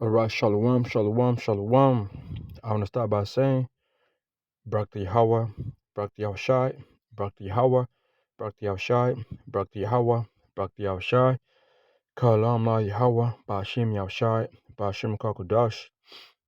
All right, shalom, shalom, shalom. I want to start by saying, Brak the Yahweh, Brak the Yahushai, Brak the Yahweh, Brak the Yahushai, Brak the Yahweh, Brak the Yahushai, Kalam La Yahweh, Ba'ashim Yahushai, Ba'ashim Kakodash,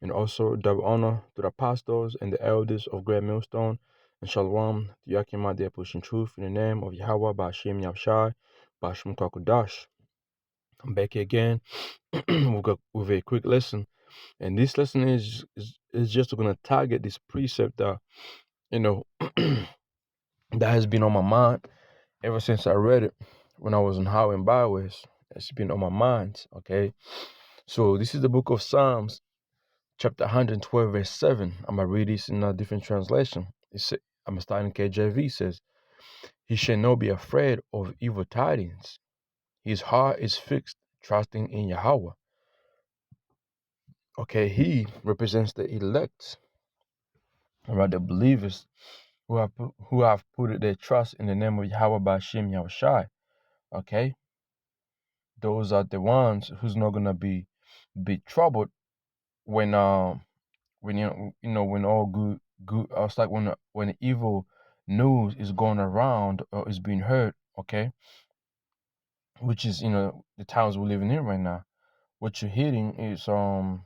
and also double honor to the apostles and the elders of Great Millstone, and shalom to Yakima, they pushing truth in the name of Yahweh, Ba'ashim Yahushai, Ba'ashim Kakodash. I'm back here again with a quick lesson. And this lesson is just going to target this precept that you know that has been on my mind ever since I read it when I was in Highway and Byways. It's been on my mind. Okay, so this is the book of Psalms, chapter 112, verse 7. I'm gonna read this in a different translation. I'm starting KJV. It says, "He shall not be afraid of evil tidings. His heart is fixed, trusting in Yahweh." Okay, he represents the elect, all right, the believers who have put their trust in the name of Yahweh Ba'ashim Yahushai. Okay, those are the ones who's not gonna be troubled when when all good it's like when evil news is going around or is being heard. Okay, which is the times we're living in right now. What you're hearing is a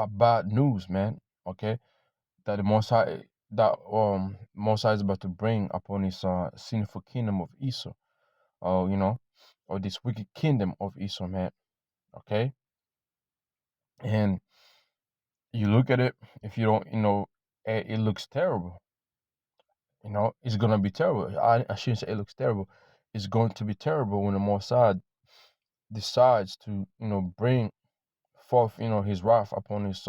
bad news, man. Okay, that the Most High is about to bring upon his sinful kingdom of Esau, or this wicked kingdom of Esau, man. Okay, and you look at it, if you don't, it looks terrible. It's gonna be terrible. I shouldn't say it looks terrible. It's going to be terrible when the Mossad decides to, bring forth, his wrath upon this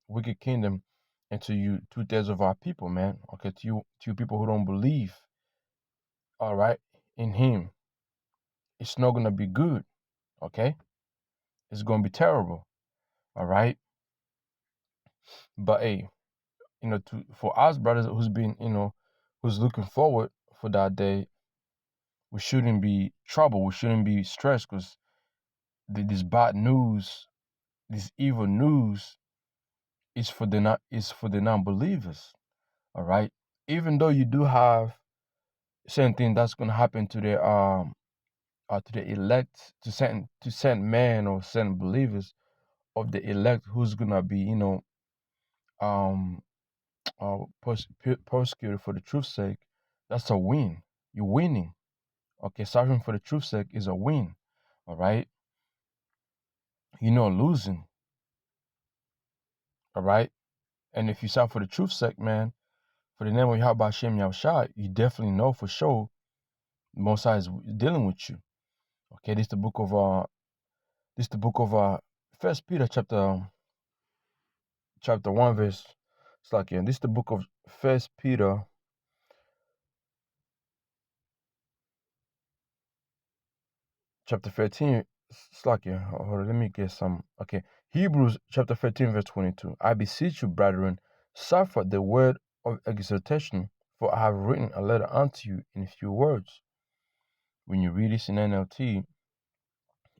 wicked kingdom, and to you 2/3 of our people, man. Okay, to you people who don't believe, all right, in him. It's not gonna be good. Okay, it's gonna be terrible. All right, but hey, for us brothers who's looking forward for that day, we shouldn't be troubled. We shouldn't be stressed because this bad news, this evil news, is for the non-believers. All right, even though you do have certain thing that's gonna happen to the elect, to certain men or certain believers of the elect who's gonna be um persecuted for the truth's sake. That's a win. You're winning. Okay, suffering for the truth's sake is a win. All right, you're not losing. All right, and if you suffer for the truth's sake, man, for the name of Yahweh Shem Yahushua, you definitely know for sure the Most High is dealing with you. Okay, this the book of First Peter chapter 1 verse. It's like, yeah, this is the book of First Peter chapter 13. It's like, yeah, hold on, let me get some. Okay, Hebrews chapter 13 verse 22. I beseech you, brethren, suffer the word of exhortation, for I have written a letter unto you in few words. When you read this in NLT,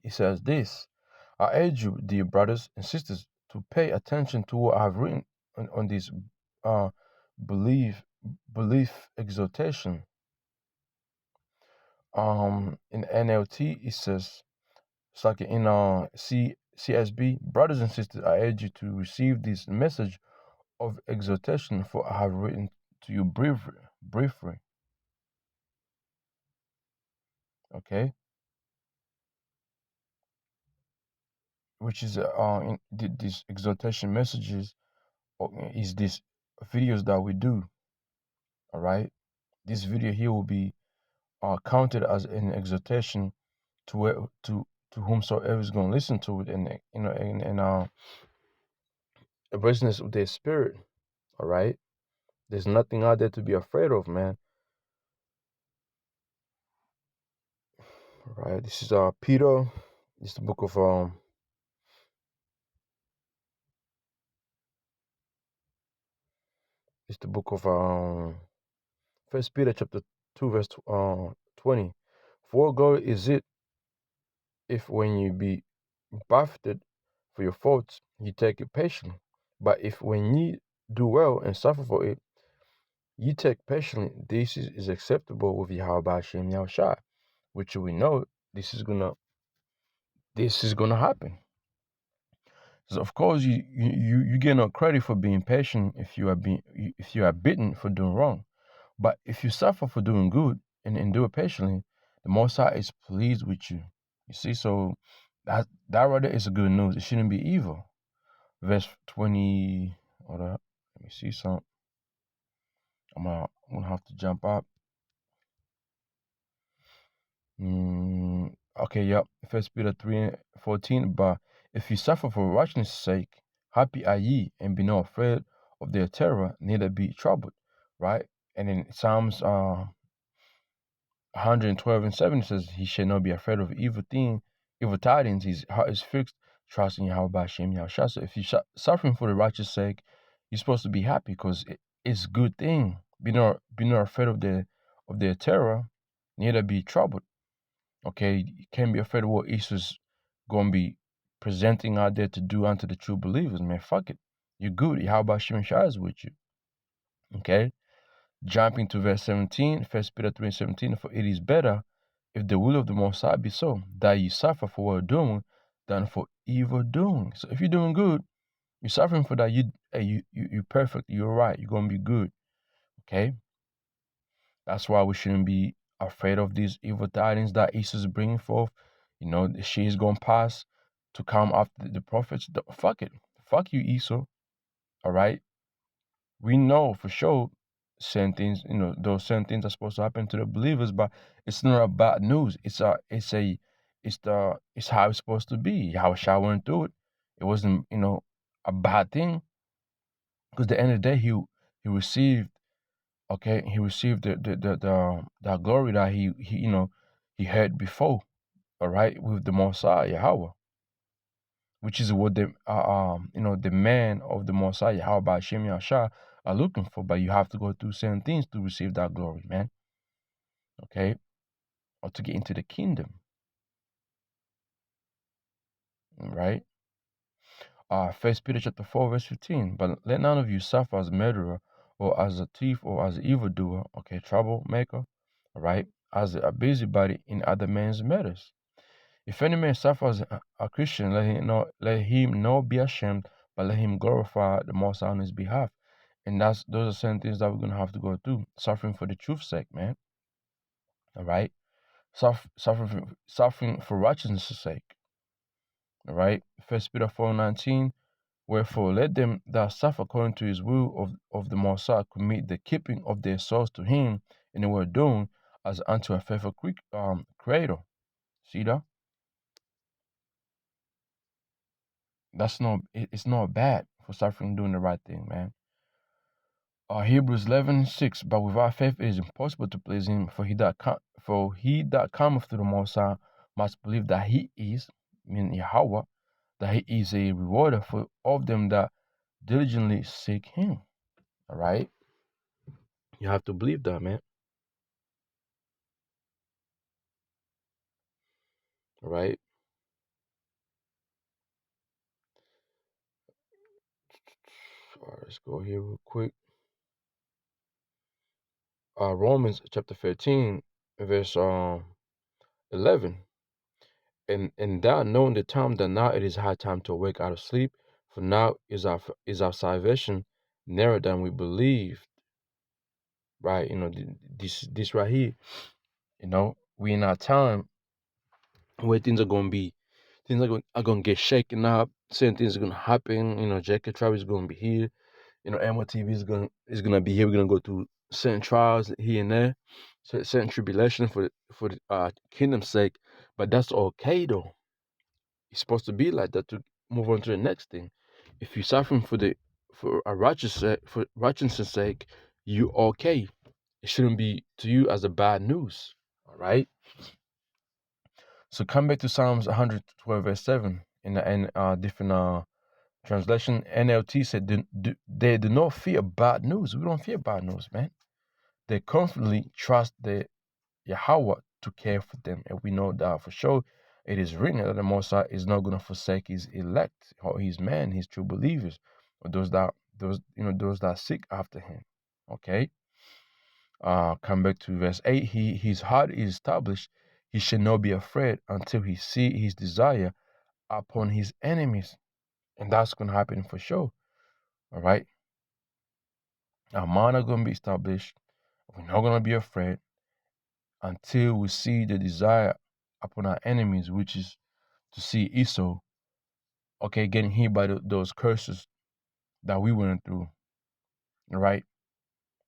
it says this: I urge you, dear brothers and sisters, to pay attention to what I have written on this uh, belief exhortation. In NLT, it says, it's like in CSB, brothers and sisters, I urge you to receive this message of exhortation, for I have written to you briefly. Okay, which is these exhortation messages, is these videos that we do. All right, this video here will be counted as an exhortation to whomsoever is going to listen to it, and a business of their spirit. All right, there's nothing out there to be afraid of, man. All right, this is Peter. This is the book of it's the book of First Peter chapter 2 verse 20. For God is it if when you be buffeted for your faults, you take it patiently. But if when ye do well and suffer for it, ye take patiently, this is acceptable with Yahweh Hashem Yahushua, which we know this is gonna happen. So of course you get no credit for being patient if you are bitten for doing wrong. But if you suffer for doing good and do it patiently, the Most High is pleased with you. You see, so that rather is a good news. It shouldn't be evil. Verse 20. Hold up. Let me see something. I'm gonna have to jump up. Okay, yep. First Peter 3:14. But if you suffer for righteousness' sake, happy are ye, and be not afraid of their terror, neither be troubled. Right? And in Psalms 112:7 says, he shall not be afraid of evil tidings. His heart is fixed, trusting Yahweh Hashem Yahushua. So if you're suffering for the righteous sake, you're supposed to be happy because it's a good thing. Be not afraid of their terror, neither be troubled. Okay, you can't be afraid of what Easter's gonna be presenting out there to do unto the true believers, man. Fuck it. You're good. Yahweh Hashem Yahushua is with you. Okay? Jumping to verse 17, 1 Peter 3:17, for it is better, if the will of the Most High be so, that you suffer for well doing than for evil doing. So if you're doing good, you're suffering for that, you're perfect, you're right, you're gonna be good. Okay? That's why we shouldn't be afraid of these evil tidings that Esau is bringing forth. You know, she is gonna pass to come after the prophets. Fuck it. Fuck you, Esau. All right? We know for sure certain things, those certain things are supposed to happen to the believers, but it's not a bad news. It's how it's supposed to be. How Shah went through it. It wasn't, a bad thing. Because at the end of the day, he received, okay, he received the glory that he had before, all right, with the Messiah Yahweh, which is what the man of the Messiah, Yahweh by Hashem Yahshua, are looking for. But you have to go through certain things to receive that glory, man. Okay, or to get into the kingdom, right? First Peter chapter 4 verse 15. But let none of you suffer as a murderer, or as a thief, or as an evildoer, okay, troublemaker, all right, as a busybody in other men's matters. If any man suffers a Christian, let him not be ashamed, but let him glorify the Most High on his behalf. And those are certain things that we're gonna have to go through. Suffering for the truth's sake, man. All right, suffering for righteousness' sake. All right, First Peter 4:19. Wherefore let them that suffer according to his will of the Most High commit the keeping of their souls to him in the well doing as unto a faithful creator. See that? It's not bad for suffering doing the right thing, man. Hebrews 11:6. But without faith it is impossible to please him, for he that cometh to the Most High must believe that he is, meaning Yahweh, that he is a rewarder for all them that diligently seek him. All right, you have to believe that, man. All right. All right, let's go here real quick. Romans chapter 13, verse 11. And thou knowing the time that now it is high time to awake out of sleep, for now is our salvation nearer than we believed. Right, this right here, we in our time where things are gonna get shaken up, certain things are gonna happen, Jacob Travis is gonna be here, MOTV is gonna be here. We're gonna go through certain trials here and there, certain tribulation for the kingdom's sake. But that's okay though. It's supposed to be like that to move on to the next thing. If you're suffering for righteousness' sake, you okay. It shouldn't be to you as a bad news. All right. So come back to Psalms 112 verse 7 in the different translation. NLT said they do not fear bad news. We don't fear bad news, man. They confidently trust the Yahweh to care for them. And we know that for sure it is written that the Most High is not going to forsake his elect or his men, his true believers, or those that seek after him. Okay. Come back to verse 8. His heart is established. He shall not be afraid until he see his desire upon his enemies. And that's gonna happen for sure. All right. Our mind are gonna be established. We're not gonna be afraid until we see the desire upon our enemies, which is to see Esau, okay, getting hit by those curses that we went through. All right.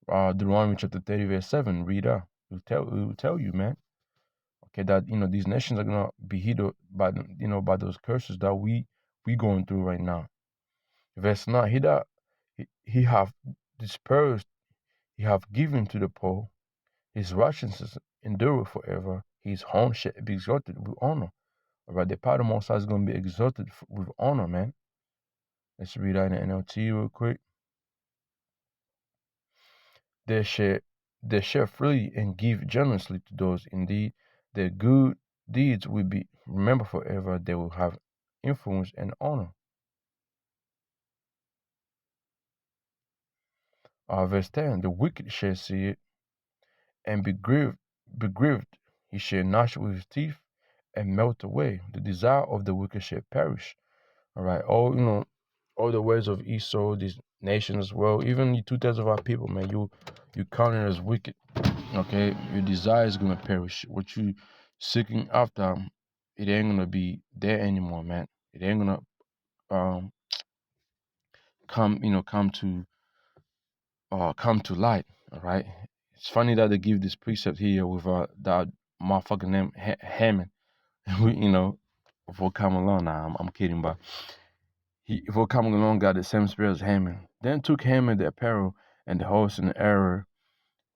Deuteronomy chapter 30, verse 7. Read up. It will tell you, man. Okay, that these nations are gonna be hit by by those curses that we going through right now. Verse 9. He have dispersed, he have given to the poor. His righteousness endure forever. His home shall be exalted with honor. All right, the power of the Most High is gonna be exalted with honor, man. Let's read that in the NLT real quick. They shall they share freely and give generously to those. Indeed, their good deeds will be remembered forever. They will have influence and honor. Verse 10. The wicked shall see it and be grieved. He shall gnash with his teeth and melt away. The desire of the wicked shall perish. All right. All the ways of Esau, these nations as well, even the 2/3 of our people, man, you count it as wicked. Okay, your desire is gonna perish. What you seeking after, it ain't gonna be there anymore, man. It ain't gonna um come to light. All right. It's funny that they give this precept here with that motherfucking name Hammond. We, before coming along, now I'm kidding, but before coming along got the same spirit as Haman. Then took Haman the apparel and the horse and the arrow.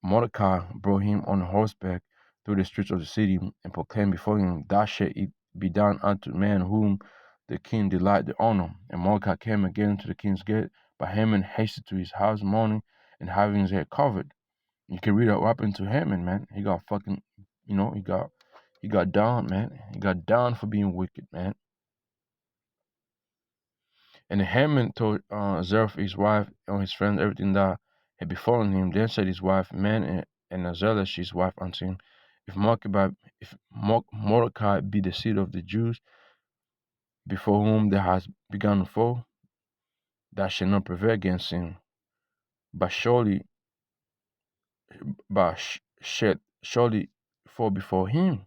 Mordecai brought him on horseback through the streets of the city and proclaimed before him, Thou shalt it be done unto man whom the king delight to honor. And Mordecai came again to the king's gate, but Haman hasted to his house mourning and having his head covered. You can read what happened to Haman, man. He got fucking, he got down, man. He got down for being wicked, man. And Haman told Zarephath, his wife, and his friends everything that had befallen him. Then said his wife, Man, and Azealish, his wife, unto him, If Mordecai be the seed of the Jews, before whom there has begun to fall, thou shalt not prevail against him, but surely, shall surely fall before him,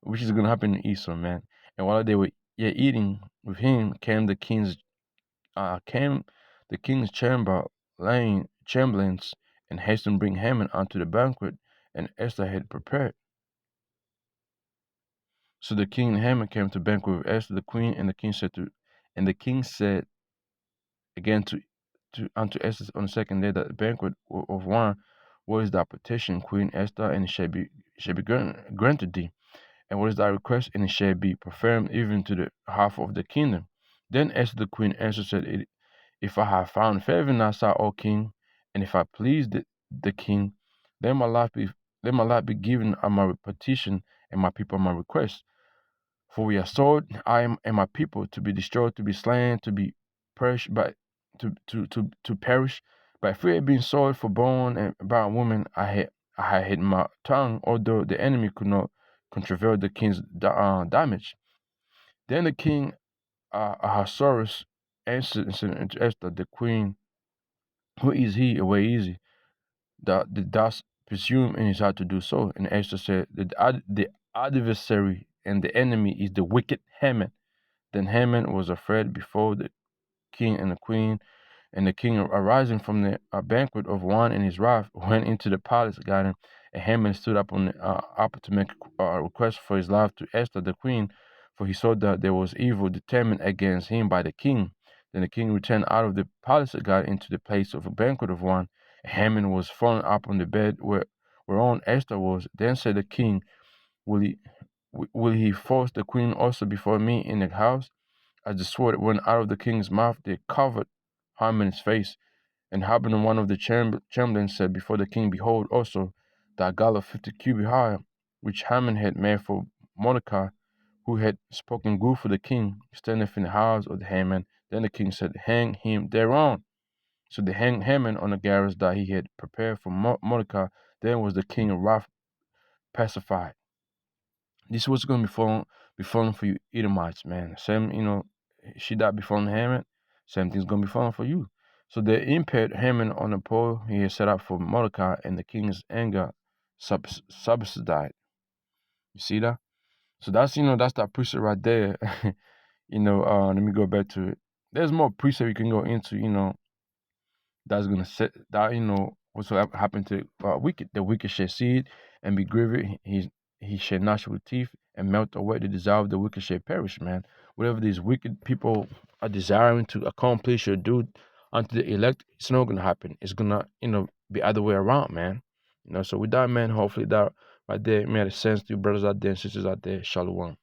which is going to happen in Esau, man. And while they were yet eating with him, came the king's chamberlains and hastened to bring Haman unto the banquet, and Esther had prepared. So the king and Haman came to banquet with Esther the queen, and the king said again to unto Esther on the second day that the banquet of wine, what is thy petition, Queen Esther, and it shall be granted thee. And what is thy request, and it shall be performed even to the half of the kingdom. Then Esther the queen answered, said, If I have found favor in thy sight, O king, and if I please the king, let my life be given at my petition, and my people at my request. For we are sold, I am and my people, to be destroyed, to be slain, to be perished by to perish. By fear being sold for born and by a woman, I had hidden my tongue, although the enemy could not controvert the king's damage. Then the king Ahasuerus answered and said unto Esther, the queen, Who is he? Away easy, that did thus presume in his heart to do so. And Esther said, The adversary and the enemy is the wicked Haman. Then Haman was afraid before the king and the queen. And the king, arising from the banquet of wine in his wrath, went into the palace garden. And Haman stood up on the up to make a request for his life to Esther the queen, for he saw that there was evil determined against him by the king. Then the king returned out of the palace garden into the place of a banquet of wine. And Haman was fallen up on the bed whereon Esther was. Then said the king, Will he force the queen also before me in the house? As the sword went out of the king's mouth, they covered Haman's face. And happened one of the chamberlains said before the king, Behold, also thy galley 50 cubits high, which Haman had made for Mordecai, who had spoken good for the king, standeth in the house of the Haman. Then the king said, hang him thereon. So they hanged Haman on the gallows that he had prepared for Mordecai. Then was the king of wrath pacified. This was going to be falling for you Edomites, man. Same, she that befallen Haman, same thing's going to be falling for you. So they impaled Haman on the pole he had set up for Mordecai, and the king's anger subsided. You see that? So that's that precept right there. Let me go back to it. There's more precept you can go into, that's gonna set that what's happen to wicked. The wicked shall see it and be grieved. He shall gnash with teeth and melt away the desire of the wicked shall perish, man. Whatever these wicked people are desiring to accomplish or do unto the elect, it's not gonna happen. It's gonna be other way around, man. So with that, man, hopefully that right there made sense to you brothers out there and sisters out there. Shalom.